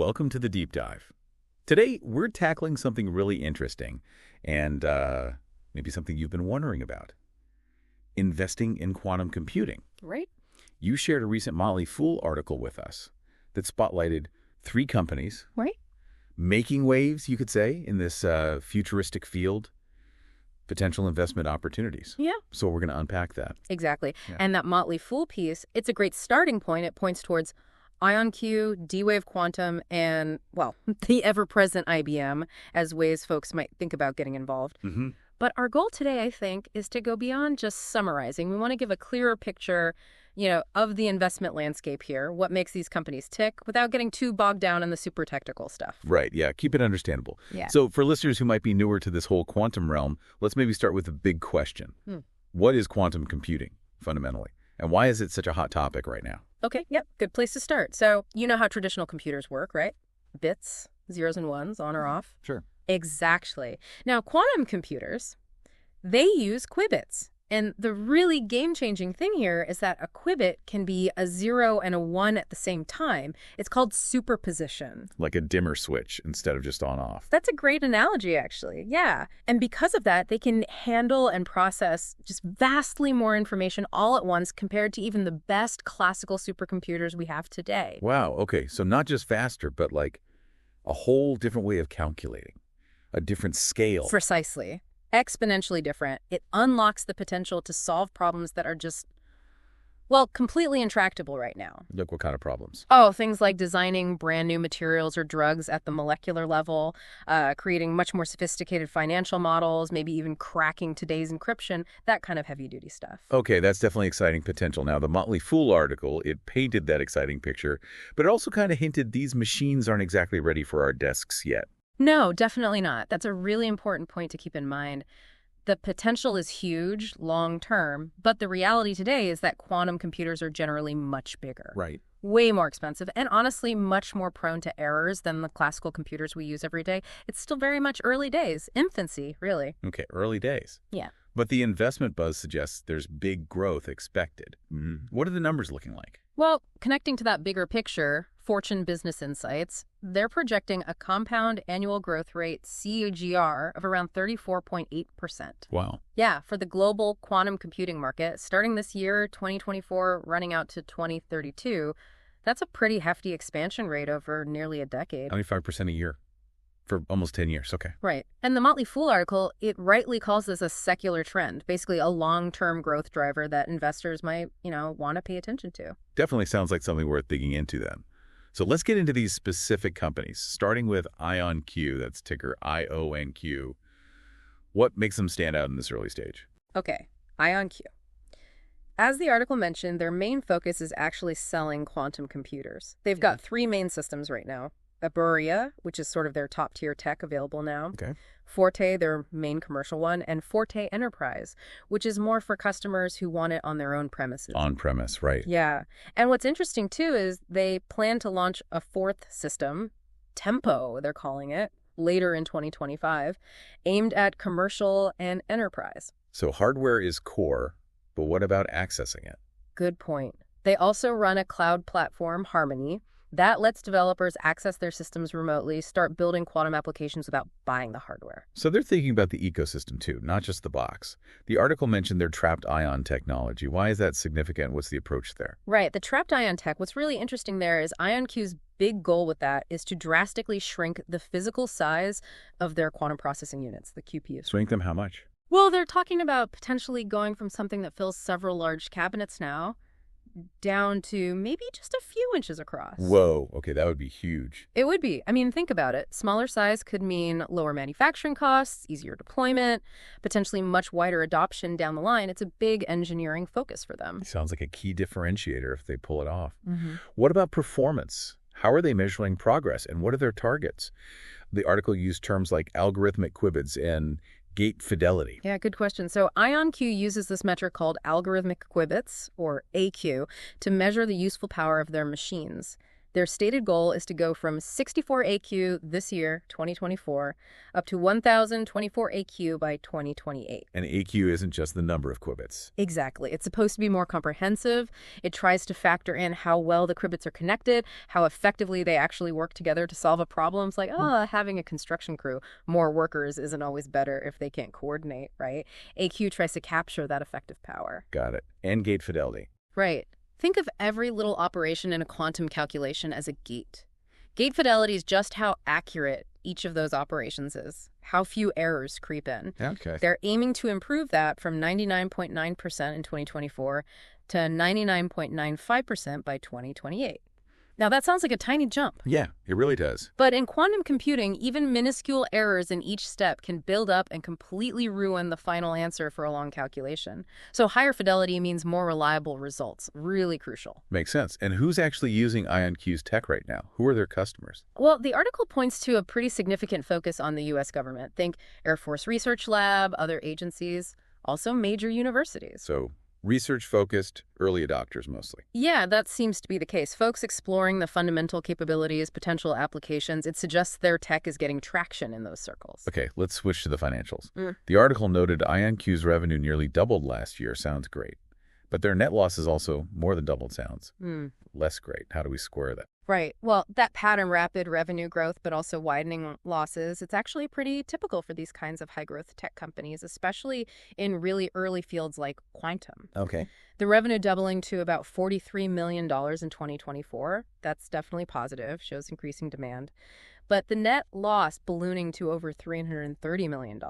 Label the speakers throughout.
Speaker 1: welcome to the Deep Dive. Today, we're tackling something really interesting and maybe something you've been wondering about. Investing in quantum computing.
Speaker 2: Right.
Speaker 1: You shared a recent Motley Fool article with us that spotlighted 3 companies.
Speaker 2: Right.
Speaker 1: Making waves, you could say, in this futuristic field. Potential investment opportunities.
Speaker 2: Yeah.
Speaker 1: So we're going to unpack that.
Speaker 2: Exactly.
Speaker 1: Yeah.
Speaker 2: And that Motley Fool piece, it's a great starting point. It points towards IonQ, D-Wave Quantum, and, well, the ever-present IBM as ways folks might think about getting involved.
Speaker 1: Mm-hmm.
Speaker 2: But our goal today, I think, is to go beyond just summarizing. We want to give a clearer picture, of the investment landscape here, what makes these companies tick, without getting too bogged down in the super technical stuff.
Speaker 1: Right, yeah. Keep it understandable.
Speaker 2: Yeah.
Speaker 1: So for listeners who might be newer to this whole quantum realm, let's maybe start with the big question. What is quantum computing, fundamentally? And why is it such a hot topic right now?
Speaker 2: Okay, yep, good place to start. So you know how traditional computers work, right? Bits, zeros and ones, on or off.
Speaker 1: Sure.
Speaker 2: Exactly. Now, quantum computers, they use qubits. And the really game-changing thing here is that a qubit can be a 0 and a 1 at the same time. It's called superposition.
Speaker 1: Like a dimmer switch instead of just on-off.
Speaker 2: That's a great analogy, actually. Yeah. And because of that, they can handle and process just vastly more information all at once compared to even the best classical supercomputers we have today.
Speaker 1: Wow, okay. So not just faster, but like a whole different way of calculating. A different scale.
Speaker 2: Precisely. Exponentially different. It unlocks the potential to solve problems that are just, well, completely intractable right now.
Speaker 1: Look, what kind of problems?
Speaker 2: Oh, things like designing brand new materials or drugs at the molecular level, creating much more sophisticated financial models, maybe even cracking today's encryption, that kind of heavy-duty stuff.
Speaker 1: Okay, that's definitely exciting potential. Now, the Motley Fool article, it painted that exciting picture, but it also kind of hinted these machines aren't exactly ready for our desks yet.
Speaker 2: No, definitely not. That's a really important point to keep in mind. The potential is huge long-term, but the reality today is that quantum computers are generally much bigger.
Speaker 1: Right.
Speaker 2: Way more expensive, and honestly much more prone to errors than the classical computers we use every day. It's still very much early days, infancy, really.
Speaker 1: Okay, early days.
Speaker 2: Yeah.
Speaker 1: But the investment buzz suggests there's big growth expected. What are the numbers looking like?
Speaker 2: Well, connecting to that bigger picture, Fortune Business Insights, they're projecting a compound annual growth rate, CAGR, of around 34.8%.
Speaker 1: Wow.
Speaker 2: Yeah, for the global quantum computing market, starting this year, 2024, running out to 2032, that's a pretty hefty expansion rate over nearly a decade.
Speaker 1: 25% a year for almost 10 years. Okay.
Speaker 2: Right. And the Motley Fool article, it rightly calls this a secular trend, basically a long-term growth driver that investors might, want to pay attention to.
Speaker 1: Definitely sounds like something worth digging into then. So let's get into these specific companies, starting with IonQ, that's ticker IonQ. What makes them stand out in this early stage?
Speaker 2: Okay, IonQ. As the article mentioned, their main focus is actually selling quantum computers. They've got 3 main systems right now. Aburia, which is sort of their top-tier tech available now.
Speaker 1: Okay.
Speaker 2: Forte, their main commercial one, and Forte Enterprise, which is more for customers who want it on their own premises.
Speaker 1: On-premise, right.
Speaker 2: Yeah. And what's interesting, too, is they plan to launch a 4th system, Tempo, they're calling it, later in 2025, aimed at commercial and enterprise.
Speaker 1: So hardware is core, but what about accessing it?
Speaker 2: Good point. They also run a cloud platform, Harmony, that lets developers access their systems remotely, start building quantum applications without buying the hardware.
Speaker 1: So they're thinking about the ecosystem too, not just the box. The article mentioned their trapped ion technology. Why is that significant? What's the approach there?
Speaker 2: Right. The trapped ion tech, what's really interesting there is IonQ's big goal with that is to drastically shrink the physical size of their quantum processing units, the QPUs.
Speaker 1: Shrink them how much?
Speaker 2: Well, they're talking about potentially going from something that fills several large cabinets now down to maybe just a few inches across.
Speaker 1: Whoa, okay, that would be huge.
Speaker 2: It would be. I mean, think about it. Smaller size could mean lower manufacturing costs, easier deployment, potentially much wider adoption down the line. It's a big engineering focus for them.
Speaker 1: Sounds like a key differentiator if they pull it off. What about performance? How are they measuring progress, and what are their targets? The article used terms like algorithmic qubits and gate fidelity.
Speaker 2: Yeah, good question. So IonQ uses this metric called algorithmic qubits, or AQ, to measure the useful power of their machines. Their stated goal is to go from 64 AQ this year, 2024, up to 1,024 AQ by 2028.
Speaker 1: And AQ isn't just the number of qubits.
Speaker 2: Exactly. It's supposed to be more comprehensive. It tries to factor in how well the qubits are connected, how effectively they actually work together to solve a problem. It's like, having a construction crew, more workers isn't always better if they can't coordinate, right? AQ tries to capture that effective power.
Speaker 1: Got it. And gate fidelity.
Speaker 2: Right. Think of every little operation in a quantum calculation as a gate. Gate fidelity is just how accurate each of those operations is, how few errors creep in.
Speaker 1: Okay.
Speaker 2: They're aiming to improve that from 99.9% in 2024 to 99.95% by 2028. Now, that sounds like a tiny jump.
Speaker 1: Yeah, it really does.
Speaker 2: But in quantum computing, even minuscule errors in each step can build up and completely ruin the final answer for a long calculation. So higher fidelity means more reliable results. Really crucial.
Speaker 1: Makes sense. And who's actually using IonQ's tech right now? Who are their customers?
Speaker 2: Well, the article points to a pretty significant focus on the U.S. government. Think Air Force Research Lab, other agencies, also major universities.
Speaker 1: So research-focused, early adopters mostly.
Speaker 2: Yeah, that seems to be the case. Folks exploring the fundamental capabilities, potential applications. It suggests their tech is getting traction in those circles.
Speaker 1: Okay, let's switch to the financials. The article noted IonQ's revenue nearly doubled last year. Sounds great. But their net loss is also more than doubled. Sounds less great. How do we square that?
Speaker 2: Right. Well, that pattern, rapid revenue growth, but also widening losses, it's actually pretty typical for these kinds of high-growth tech companies, especially in really early fields like quantum.
Speaker 1: Okay.
Speaker 2: The revenue doubling to about $43 million in 2024, that's definitely positive, shows increasing demand. But the net loss ballooning to over $330 million,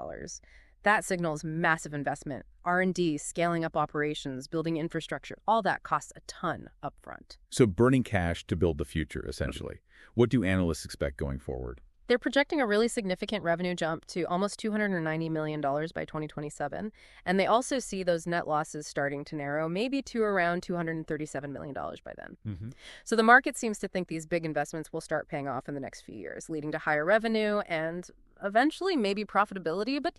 Speaker 2: that signals massive investment. R&D, scaling up operations, building infrastructure, all that costs a ton upfront.
Speaker 1: So burning cash to build the future, essentially. What do analysts expect going forward?
Speaker 2: They're projecting a really significant revenue jump to almost $290 million by 2027. And they also see those net losses starting to narrow, maybe to around $237 million by then. So the market seems to think these big investments will start paying off in the next few years, leading to higher revenue and eventually maybe profitability, but,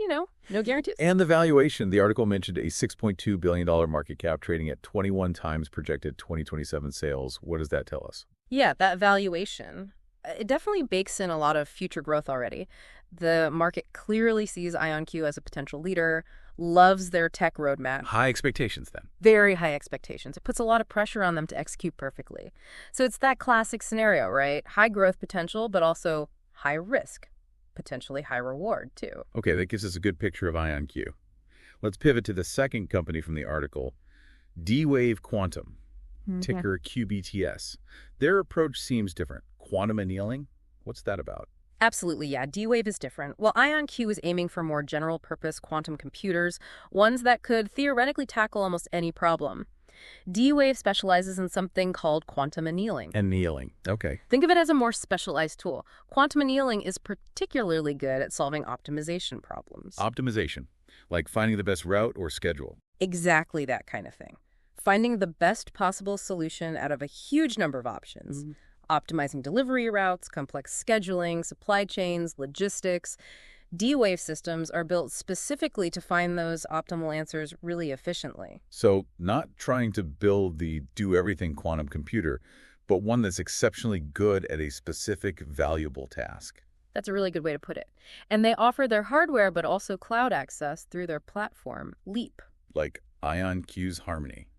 Speaker 2: no guarantees.
Speaker 1: And the valuation. The article mentioned a $6.2 billion market cap trading at 21 times projected 2027 sales. What does that tell us?
Speaker 2: Yeah, that valuation, it definitely bakes in a lot of future growth already. The market clearly sees IonQ as a potential leader, loves their tech roadmap.
Speaker 1: High expectations, then.
Speaker 2: Very high expectations. It puts a lot of pressure on them to execute perfectly. So it's that classic scenario, right? High growth potential, but also high risk. Potentially high reward, too.
Speaker 1: Okay, that gives us a good picture of IonQ. Let's pivot to the second company from the article, D-Wave Quantum, ticker QBTS. Their approach seems different. Quantum annealing? What's that about?
Speaker 2: Absolutely, yeah. D-Wave is different. Well, IonQ is aiming for more general-purpose quantum computers, ones that could theoretically tackle almost any problem. D-Wave specializes in something called quantum annealing.
Speaker 1: Annealing, okay.
Speaker 2: Think of it as a more specialized tool. Quantum annealing is particularly good at solving optimization problems.
Speaker 1: Optimization, like finding the best route or schedule.
Speaker 2: Exactly that kind of thing. Finding the best possible solution out of a huge number of options. Optimizing delivery routes, complex scheduling, supply chains, logistics. D-Wave systems are built specifically to find those optimal answers really efficiently.
Speaker 1: So not trying to build the do-everything quantum computer, but one that's exceptionally good at a specific, valuable task.
Speaker 2: That's a really good way to put it. And they offer their hardware but also cloud access through their platform, Leap.
Speaker 1: Like IonQ's Harmony.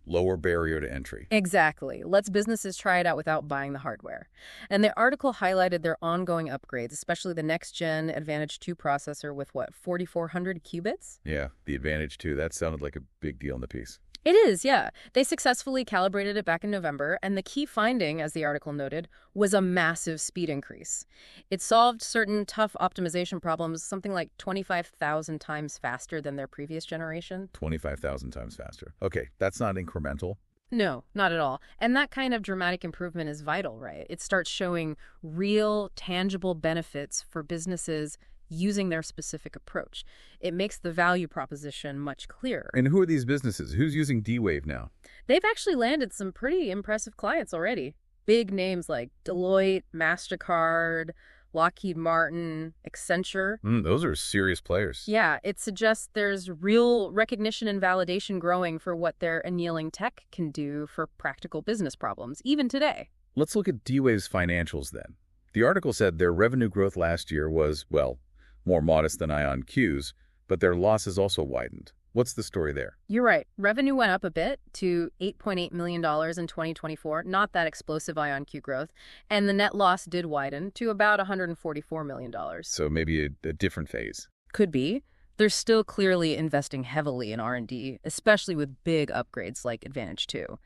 Speaker 1: Lower barrier to entry.
Speaker 2: Exactly. Lets businesses try it out without buying the hardware. And the article highlighted their ongoing upgrades, especially the next-gen Advantage 2 processor with, 4,400 qubits?
Speaker 1: Yeah, the Advantage 2. That sounded like a big deal in the piece.
Speaker 2: It is, yeah. They successfully calibrated it back in November, and the key finding, as the article noted, was a massive speed increase. It solved certain tough optimization problems something like 25,000 times faster than their previous generation.
Speaker 1: 25,000 times faster. Okay, that's not incremental.
Speaker 2: No, not at all. And that kind of dramatic improvement is vital, right? It starts showing real, tangible benefits for businesses using their specific approach. It makes the value proposition much clearer.
Speaker 1: And who are these businesses? Who's using D-Wave now?
Speaker 2: They've actually landed some pretty impressive clients already. Big names like Deloitte, Mastercard, Lockheed Martin, Accenture.
Speaker 1: Those are serious players.
Speaker 2: Yeah, it suggests there's real recognition and validation growing for what their annealing tech can do for practical business problems, even today.
Speaker 1: Let's look at D-Wave's financials then. The article said their revenue growth last year was, well, more modest than IonQ's, but their losses also widened. What's the story there?
Speaker 2: You're right. Revenue went up a bit to $8.8 million in 2024, not that explosive IonQ growth, and the net loss did widen to about $144 million.
Speaker 1: So maybe a different phase.
Speaker 2: Could be. They're still clearly investing heavily in R&D, especially with big upgrades like Advantage 2.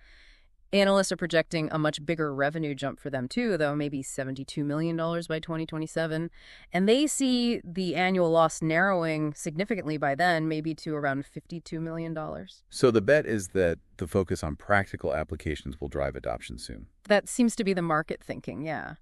Speaker 2: Analysts are projecting a much bigger revenue jump for them too, though maybe $72 million by 2027. And they see the annual loss narrowing significantly by then, maybe to around $52 million.
Speaker 1: So the bet is that the focus on practical applications will drive adoption soon.
Speaker 2: That seems to be the market thinking, yeah.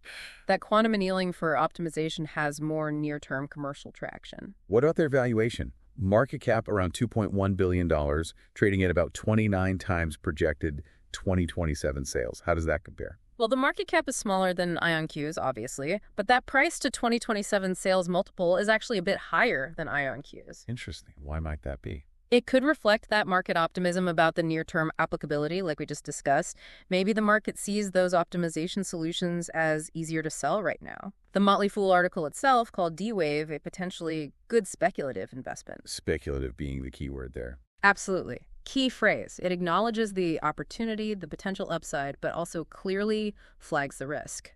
Speaker 2: That quantum annealing for optimization has more near-term commercial traction.
Speaker 1: What about their valuation? Market cap around $2.1 billion, trading at about 29 times projected 2027 sales. How does that compare?
Speaker 2: Well, the market cap is smaller than IonQ's, obviously, but that price to 2027 sales multiple is actually a bit higher than IonQ's.
Speaker 1: Interesting. Why might that be?
Speaker 2: It could reflect that market optimism about the near-term applicability, like we just discussed. Maybe the market sees those optimization solutions as easier to sell right now. The Motley Fool article itself called D-Wave a potentially good speculative investment.
Speaker 1: Speculative being the key word there.
Speaker 2: Absolutely. Key phrase. It acknowledges the opportunity, the potential upside, but also clearly flags the risk.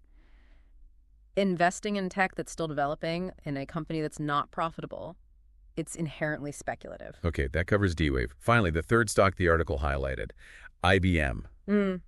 Speaker 2: Investing in tech that's still developing in a company that's not profitable, it's inherently speculative.
Speaker 1: Okay, that covers D-Wave. Finally, the third stock the article highlighted, IBM.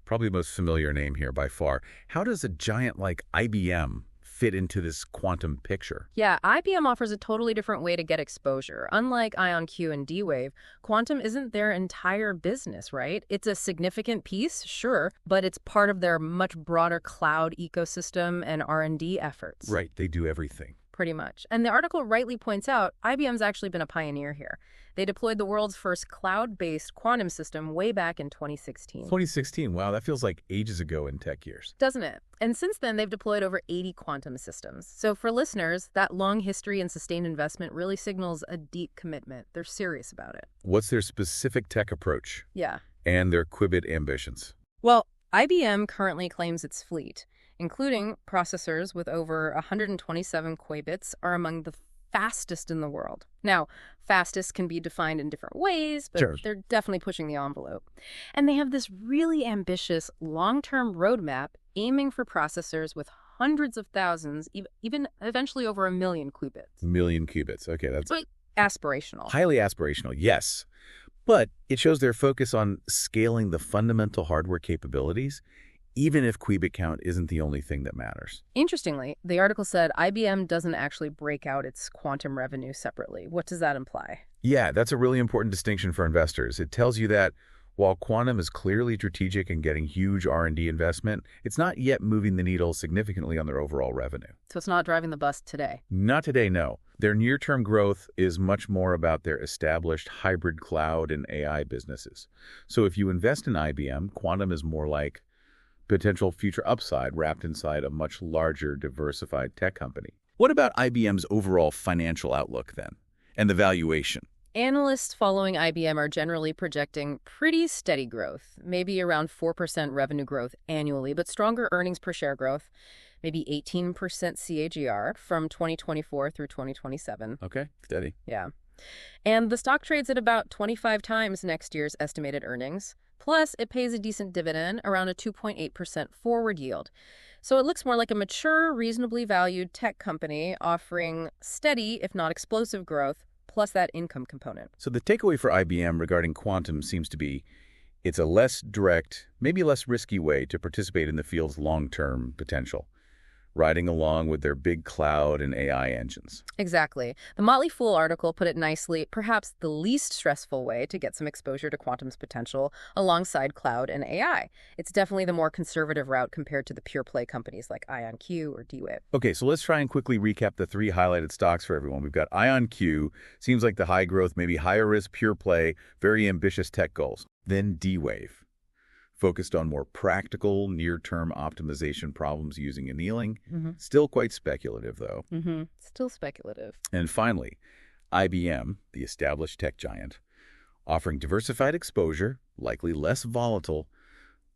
Speaker 1: Probably the most familiar name here by far. How does a giant like IBM fit into this quantum picture?
Speaker 2: Yeah, IBM offers a totally different way to get exposure. Unlike IonQ and D-Wave, quantum isn't their entire business, right? It's a significant piece, sure, but it's part of their much broader cloud ecosystem and R&D efforts.
Speaker 1: Right, they do everything.
Speaker 2: Pretty much. And the article rightly points out IBM's actually been a pioneer here. They deployed the world's first cloud-based quantum system way back in 2016.
Speaker 1: 2016, wow, that feels like ages ago in tech years.
Speaker 2: Doesn't it? And since then, they've deployed over 80 quantum systems. So for listeners, that long history and sustained investment really signals a deep commitment. They're serious about it.
Speaker 1: What's their specific tech approach?
Speaker 2: Yeah.
Speaker 1: And their qubit ambitions?
Speaker 2: Well, IBM currently claims its fleet, including processors with over 127 qubits, are among the fastest in the world. Now, fastest can be defined in different ways, but
Speaker 1: Sure.
Speaker 2: they're definitely pushing the envelope. And they have this really ambitious long-term roadmap aiming for processors with hundreds of thousands, even eventually over 1 million qubits.
Speaker 1: Million qubits. Okay, that's
Speaker 2: But aspirational.
Speaker 1: highly aspirational, yes. But it shows their focus on scaling the fundamental hardware capabilities, even if qubit count isn't the only thing that matters.
Speaker 2: Interestingly, the article said IBM doesn't actually break out its quantum revenue separately. What does that imply?
Speaker 1: Yeah, that's a really important distinction for investors. It tells you that while quantum is clearly strategic and getting huge R&D investment, it's not yet moving the needle significantly on their overall revenue.
Speaker 2: So it's not driving the bus today.
Speaker 1: Not today, no. Their near-term growth is much more about their established hybrid cloud and AI businesses. So if you invest in IBM, quantum is more like potential future upside wrapped inside a much larger, diversified tech company. What about IBM's overall financial outlook then, and the valuation?
Speaker 2: Analysts following IBM are generally projecting pretty steady growth, maybe around 4% revenue growth annually, but stronger earnings per share growth, maybe 18% CAGR from 2024 through 2027.
Speaker 1: Okay, steady.
Speaker 2: Yeah. And the stock trades at about 25 times next year's estimated earnings. Plus, it pays a decent dividend, around a 2.8% forward yield. So it looks more like a mature, reasonably valued tech company offering steady, if not explosive growth, plus that income component.
Speaker 1: So the takeaway for IBM regarding quantum seems to be it's a less direct, maybe less risky way to participate in the field's long-term potential, riding along with their big cloud and AI engines.
Speaker 2: Exactly. The Motley Fool article put it nicely, perhaps the least stressful way to get some exposure to quantum's potential alongside cloud and AI. It's definitely the more conservative route compared to the pure play companies like IonQ or Deloitte.
Speaker 1: Okay, so let's try and quickly recap the 3 highlighted stocks for everyone. We've got IonQ, seems like the high growth, maybe higher risk, pure play, very ambitious tech goals. Then D-Wave, focused on more practical, near-term optimization problems using annealing. Still quite speculative, though.
Speaker 2: Still speculative.
Speaker 1: And finally, IBM, the established tech giant, offering diversified exposure, likely less volatile.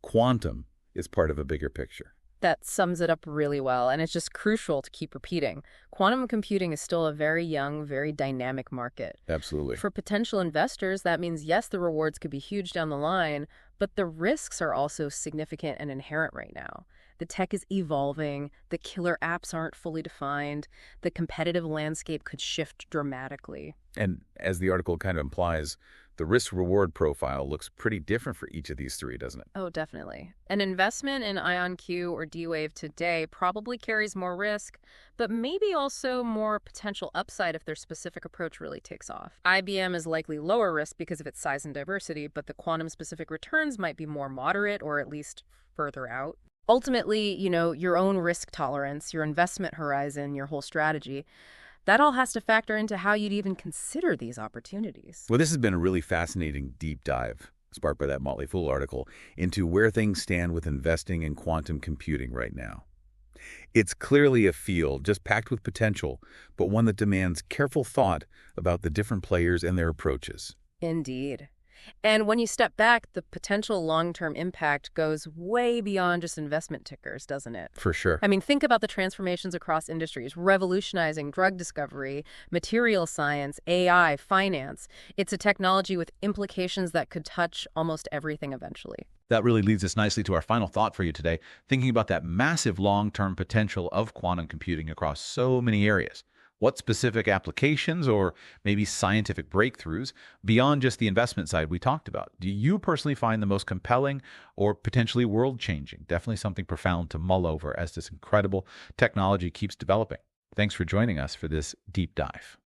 Speaker 1: Quantum is part of a bigger picture.
Speaker 2: That sums it up really well, and it's just crucial to keep repeating. Quantum computing is still a very young, very dynamic market.
Speaker 1: Absolutely.
Speaker 2: For potential investors, that means, yes, the rewards could be huge down the line, but the risks are also significant and inherent right now. The tech is evolving, the killer apps aren't fully defined, the competitive landscape could shift dramatically.
Speaker 1: And as the article kind of implies, the risk-reward profile looks pretty different for each of these three, doesn't it?
Speaker 2: Oh, definitely. An investment in IonQ or D-Wave today probably carries more risk, but maybe also more potential upside if their specific approach really takes off. IBM is likely lower risk because of its size and diversity, but the quantum-specific returns might be more moderate or at least further out. Ultimately, your own risk tolerance, your investment horizon, your whole strategy, that all has to factor into how you'd even consider these opportunities.
Speaker 1: Well, this has been a really fascinating deep dive, sparked by that Motley Fool article, into where things stand with investing in quantum computing right now. It's clearly a field just packed with potential, but one that demands careful thought about the different players and their approaches.
Speaker 2: Indeed. And when you step back, the potential long-term impact goes way beyond just investment tickers, doesn't it?
Speaker 1: For sure.
Speaker 2: I mean, think about the transformations across industries, revolutionizing drug discovery, material science, AI, finance. It's a technology with implications that could touch almost everything eventually.
Speaker 3: That really leads us nicely to our final thought for you today, thinking about that massive long-term potential of quantum computing across so many areas. What specific applications or maybe scientific breakthroughs beyond just the investment side we talked about do you personally find the most compelling or potentially world-changing? Definitely something profound to mull over as this incredible technology keeps developing. Thanks for joining us for this deep dive.